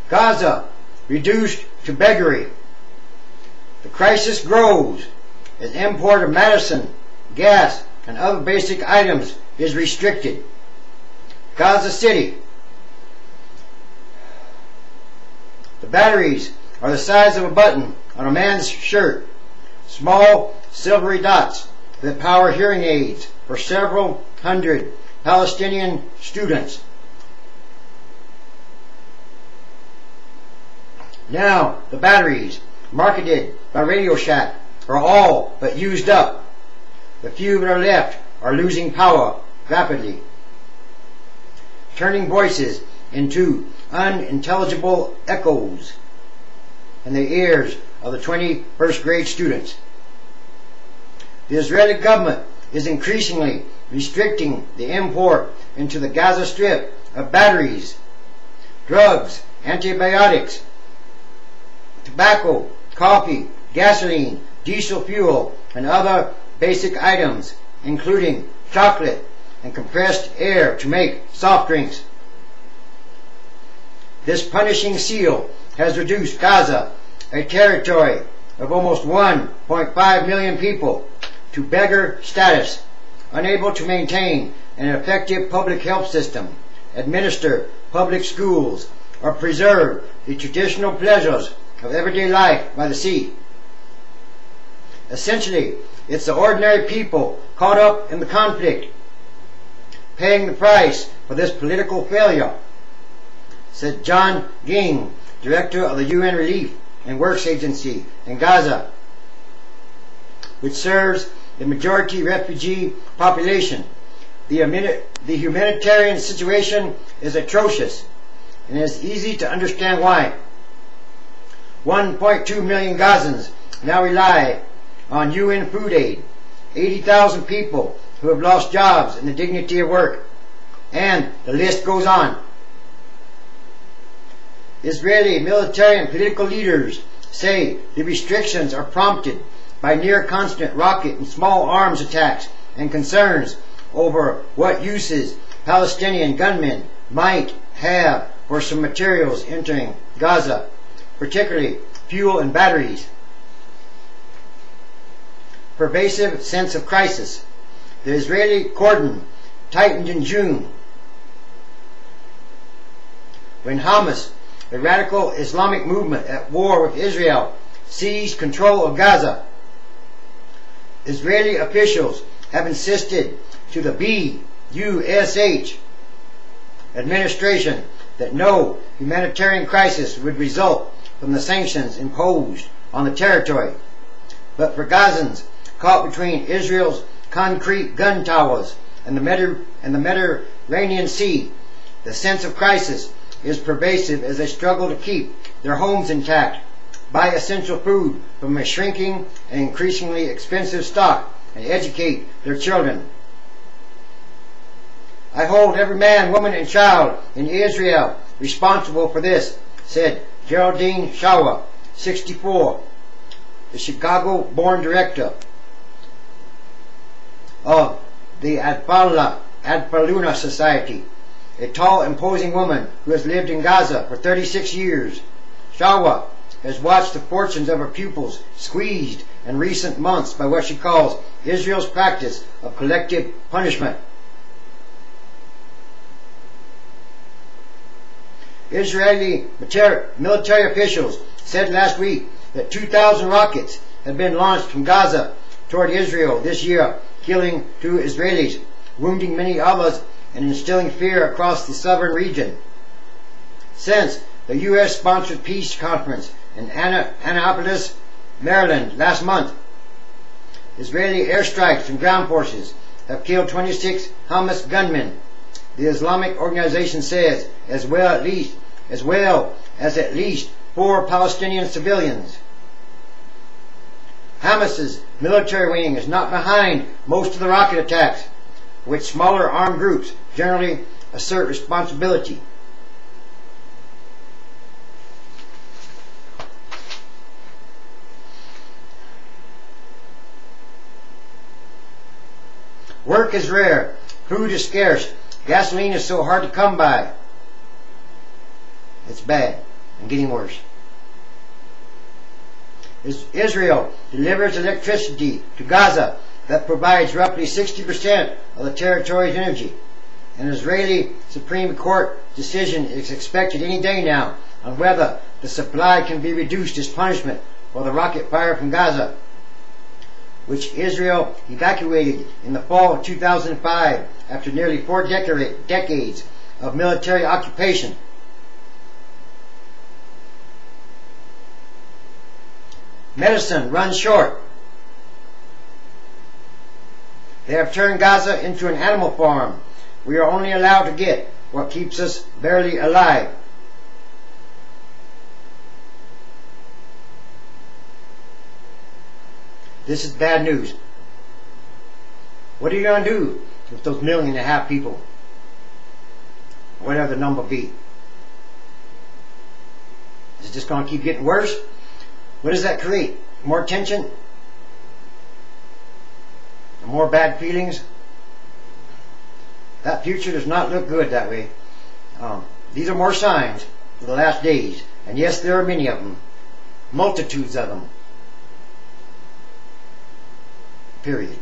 Gaza reduced to beggary. The crisis grows as import of medicine, gas, and other basic items is restricted. Gaza City. The batteries are the size of a button on a man's shirt. Small silvery dots that power hearing aids for several hundred Palestinian students. Now the batteries, marketed by Radio Shack, are all but used up. The few that are left are losing power rapidly, turning voices into unintelligible echoes in the ears of the 21st grade students. The Israeli government is increasingly restricting the import into the Gaza Strip of batteries, drugs, antibiotics, tobacco, coffee, gasoline, diesel fuel, and other basic items, including chocolate and compressed air to make soft drinks. This punishing seal has reduced Gaza, a territory of almost 1.5 million people, to beggar status, unable to maintain an effective public health system, administer public schools, or preserve the traditional pleasures of everyday life by the sea. Essentially, it's the ordinary people caught up in the conflict, paying the price for this political failure, said John Ging, director of the UN Relief and Works Agency in Gaza, which serves the majority refugee population. The humanitarian situation is atrocious, and it is easy to understand why. 1.2 million Gazans now rely on UN food aid, 80,000 people who have lost jobs and the dignity of work, and the list goes on. Israeli military and political leaders say the restrictions are prompted by near-constant rocket and small arms attacks and concerns over what uses Palestinian gunmen might have for some materials entering Gaza, particularly fuel and batteries. Pervasive sense of crisis. The Israeli cordon tightened in June when Hamas, a radical Islamic movement at war with Israel, seized control of Gaza. Israeli officials have insisted to the BUSH administration that no humanitarian crisis would result from the sanctions imposed on the territory. But for Gazans caught between Israel's concrete gun towers and the Mediterranean Sea, the sense of crisis is pervasive as they struggle to keep their homes intact, buy essential food from a shrinking and increasingly expensive stock, and educate their children. I hold every man, woman, and child in Israel responsible for this, said Geraldine Shawa, 64, the Chicago-born director of the Adfaluna Society, a tall, imposing woman who has lived in Gaza for 36 years. Shawa has watched the fortunes of her pupils squeezed in recent months by what she calls Israel's practice of collective punishment. Israeli military officials said last week that 2,000 rockets had been launched from Gaza toward Israel this year, killing 2 Israelis, wounding many others, and instilling fear across the southern region. Since the U.S.-sponsored peace conference in Annapolis, Maryland last month, Israeli airstrikes and ground forces have killed 26 Hamas gunmen, the Islamic organization says, as well as at least 4 Palestinian civilians. Hamas's military wing is not behind most of the rocket attacks, which smaller armed groups generally assert responsibility. Work is rare, food is scarce, gasoline is so hard to come by. It's bad. and getting worse. Israel delivers electricity to Gaza that provides roughly 60% of the territory's energy. An Israeli Supreme Court decision is expected any day now on whether the supply can be reduced as punishment for the rocket fire from Gaza, which Israel evacuated in the fall of 2005 after nearly 4 decades of military occupation. Medicine runs short. They have turned Gaza into an animal farm. We are only allowed to get what keeps us barely alive. This is bad news. What are you going to do with those 1.5 million people? Whatever the number be. Is it just going to keep getting worse? What does that create? More tension? More bad feelings? That future does not look good that way. These are more signs for the last days. And yes, there are many of them. Multitudes of them. Period.